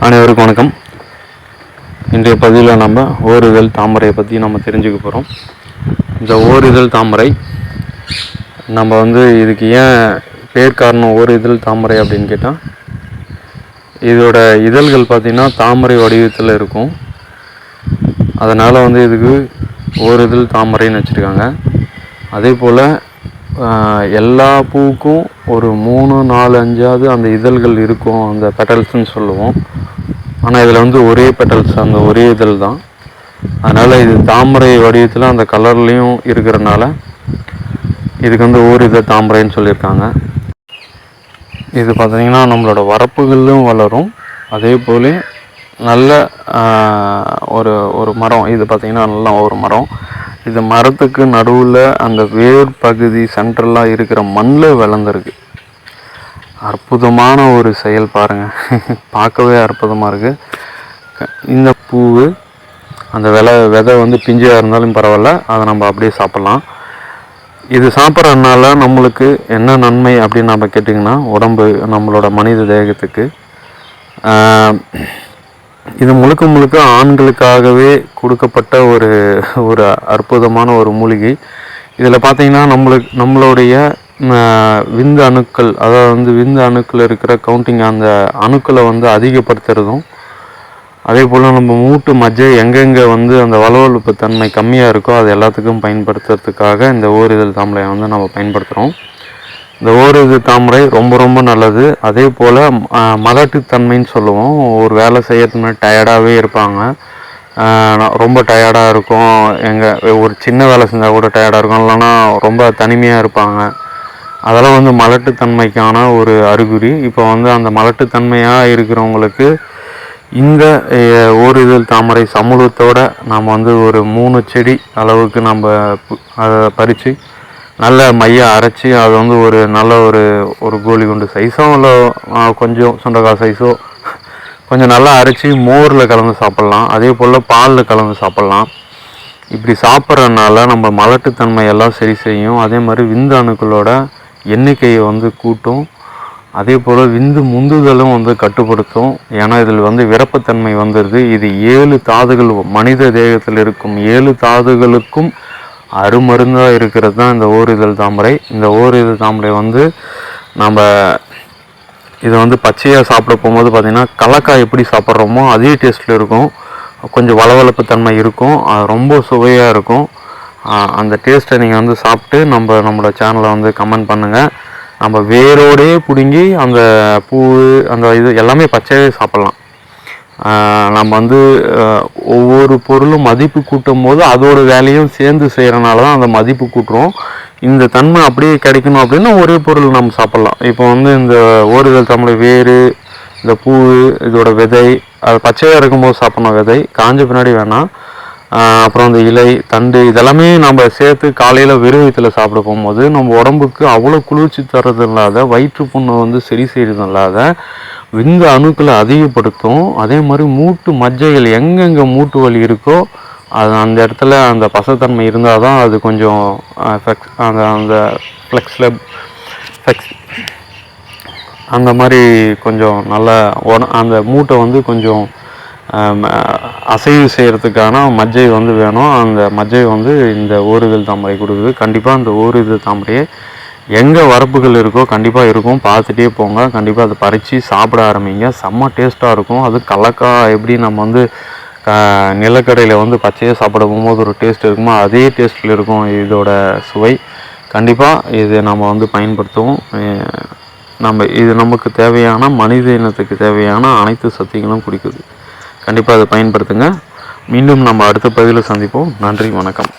அனைவருக்கும் வணக்கம். இன்றைய பதிவில் நம்ம ஓரிதழ் தாமரையை பற்றி நம்ம தெரிஞ்சுக்க போகிறோம். இந்த ஓரிதழ் தாமரை நம்ம இதுக்கு ஏன் பேர் காரணம் ஓரிதழ் தாமரை அப்படின்னு கேட்டால், இதோட இதழ்கள் பார்த்திங்கன்னா தாமரை வடிவத்தில் இருக்கும். அதனால் இதுக்கு ஓரிதழ் தாமரைன்னு வச்சுருக்காங்க. அதே போல் எல்லா பூவுக்கும் ஒரு 3, 4, 5 அந்த இதழ்கள் இருக்கும், அந்த பெட்டல்ஸ்ன்னு சொல்லுவோம். ஆனால் இதில் ஒரே பெட்டல்ஸ், அந்த ஒரே இதழ் தான். அதனால் இது தாமரை வடிவத்தில் அந்த கலர்லேயும் இருக்கிறனால இதுக்கு ஓரிதழ் தாமரைன்னு சொல்லியிருக்காங்க. இது பார்த்திங்கன்னா நம்மளோட வரப்புகளிலும் வளரும். அதே போல் நல்ல ஒரு மரம். இது பார்த்திங்கன்னா நல்ல ஒரு மரம். இது மரத்துக்கு நடுவில் அந்த வேர் பகுதி சென்ட்ரலாக இருக்கிற மண்ணில் வளர்ந்துருக்கு. அற்புதமான ஒரு செயல் பாருங்கள், பார்க்கவே அற்புதமாக இருக்குது. இந்த பூவு அந்த விதை பிஞ்சாக இருந்தாலும் பரவாயில்ல, அதை நம்ம அப்படியே சாப்பிட்லாம். இது சாப்பிட்றதுனால நம்மளுக்கு என்ன நன்மை அப்படின்னு நம்ம கேட்டிங்கன்னா, உடம்பு நம்மளோட மனித தேகத்துக்கு இது முழுக்க ஆண்களுக்காகவே கொடுக்கப்பட்ட ஒரு அற்புதமான ஒரு மூலிகை. இதில் பார்த்திங்கன்னா நம்மளுடைய விந்து அணுக்கள், அதாவது விந்து அணுக்கள் இருக்கிற கவுண்டிங், அந்த அணுக்களை அதிகப்படுத்துறதும், அதே போல் நம்ம மூட்டு மஜ்ஜை எங்கெங்கே அந்த வளவளப்பு தன்மை கம்மியாக இருக்கோ அது எல்லாத்துக்கும் பயன்படுத்துறதுக்காக இந்த ஓரிதழ் தாமரையை நம்ம பயன்படுத்துகிறோம். இந்த ஓரிதழ் தாமரை ரொம்ப நல்லது. அதே போல் மலட்டுத்தன்மைன்னு சொல்லுவோம். ஒரு வேலை செய்யறதுக்கு டயர்டாகவே இருப்பாங்க, ரொம்ப டயர்டாக இருக்கும், ஒரு சின்ன வேலை செஞ்சால் கூட டயர்டாக இருக்கும், இல்லைன்னா ரொம்ப தனிமையாக இருப்பாங்க. அதெல்லாம் மலட்டுத்தன்மைக்கான ஒரு அறிகுறி. இப்போ அந்த மலட்டுத்தன்மையாக இருக்கிறவங்களுக்கு இந்த ஓரிதழ் தாமரை சமூகத்தோடு நாம் ஒரு 3 செடி அளவுக்கு நம்ம அதை பறித்து நல்ல மையை அரைச்சி, அது ஒரு நல்ல ஒரு கோலி குண்டு சைஸோ இல்லை கொஞ்சம் சுண்டக்காய் சைஸோ கொஞ்சம் நல்லா அரைச்சி மோரில் கலந்து சாப்பிட்லாம். அதே போல் பாலில் கலந்து சாப்பிட்லாம். இப்படி சாப்பிட்றதுனால நம்ம மலட்டுத்தன்மை எல்லாம் சரி செய்யும். அதே மாதிரி விந்து அணுக்களோட எண்ணிக்கையை கூட்டும். அதே போல் விந்து முந்துதலும் கட்டுப்படுத்தும். ஏன்னா இதில் விரப்பத்தன்மை வந்துடுது. இது 7 தாதுகள், மனித தேகத்தில் இருக்கும் 7 தாதுகளுக்கும் அருமருந்தாக இருக்கிறது தான் இந்த ஓரிதழ் தாமரை. இந்த ஓரிதழ் தாமரை நம்ம இதை பச்சையாக சாப்பிட போகும்போது பார்த்திங்கன்னா கலக்காய் எப்படி சாப்பிட்றோமோ அதே டேஸ்ட்டில் இருக்கும். கொஞ்சம் வளவளப்பு தன்மை இருக்கும், ரொம்ப சுவையாக இருக்கும். அந்த டேஸ்ட்டை நீங்கள் சாப்பிட்டு நம்மளோட சேனலை கமெண்ட் பண்ணுங்கள். நம்ம வேரோடே பிடுங்கி அந்த பூ, அந்த இது எல்லாமே பச்சையாகவே சாப்பிட்லாம். நம்ம ஒவ்வொரு பொருளும் மதிப்பு கூட்டும் போது அதோட வேலையும் சேர்ந்து செய்கிறனால தான் அந்த மதிப்பு கூட்டுறோம். இந்த தன்மை அப்படியே கிடைக்கணும் அப்படின்னா ஒரே பொருள் நம்ம சாப்பிட்லாம். இப்போ இந்த ஓரிதழ் தாமரை வேறு, இந்த பூ, இதோட விதை, அது பச்சையாக இருக்கும்போது சாப்பிட்ணும், விதை காஞ்ச பின்னாடி வேணாம். அப்புறம் அந்த இலை, தண்டு, இதெல்லாமே நம்ம சேர்த்து காலையில் வெறும் வயிற்றில் சாப்பிட போகும்போது நம்ம உடம்புக்கு அவ்வளோ குளிர்ச்சி தர்றது இல்லாத, வயிற்றுப்புண்ணை சரி செய்கிறது இல்லாத விந்து அணுக்களை அதிகப்படுத்தும். அதே மாதிரி மூட்டு மஜ்ஜைகள் எங்கெங்கே மூட்டு வலி இருக்கோ அது அந்த இடத்துல அந்த பசத்தன்மை இருந்தால் தான் அது கொஞ்சம் அந்த ஃப்ளெக்ஸ் அந்த மாதிரி கொஞ்சம் நல்லா அந்த மூட்டை கொஞ்சம் அசைவு செய்கிறதுக்கான மஜ்ஜை வேணும். அந்த மஜ்ஜை இந்த ஓரிதழ் தாமரை கொடுக்குது. கண்டிப்பாக அந்த ஓரிதழ் தாமரையை எங்கே வரப்புகள் இருக்கோ கண்டிப்பாக இருக்கும், பார்த்துட்டே போங்க. கண்டிப்பாக அதை பறித்து சாப்பிட ஆரம்பிங்க. செம்ம டேஸ்ட்டாக இருக்கும். அது கலக்காய் எப்படி நம்ம நிலக்கடையில் பச்சையாக சாப்பிட போகும்போது ஒரு டேஸ்ட் இருக்குமோ அதே டேஸ்ட்டில் இருக்கும் இதோட சுவை. கண்டிப்பாக இதை நம்ம பயன்படுத்துவோம். இது நமக்கு தேவையான, மனித இனத்துக்கு தேவையான அனைத்து சக்திகளும் குடிக்குது. கண்டிப்பாக அதை பயன்படுத்துங்க. மீண்டும் நம்ம அடுத்த பதிவில் சந்திப்போம். நன்றி, வணக்கம்.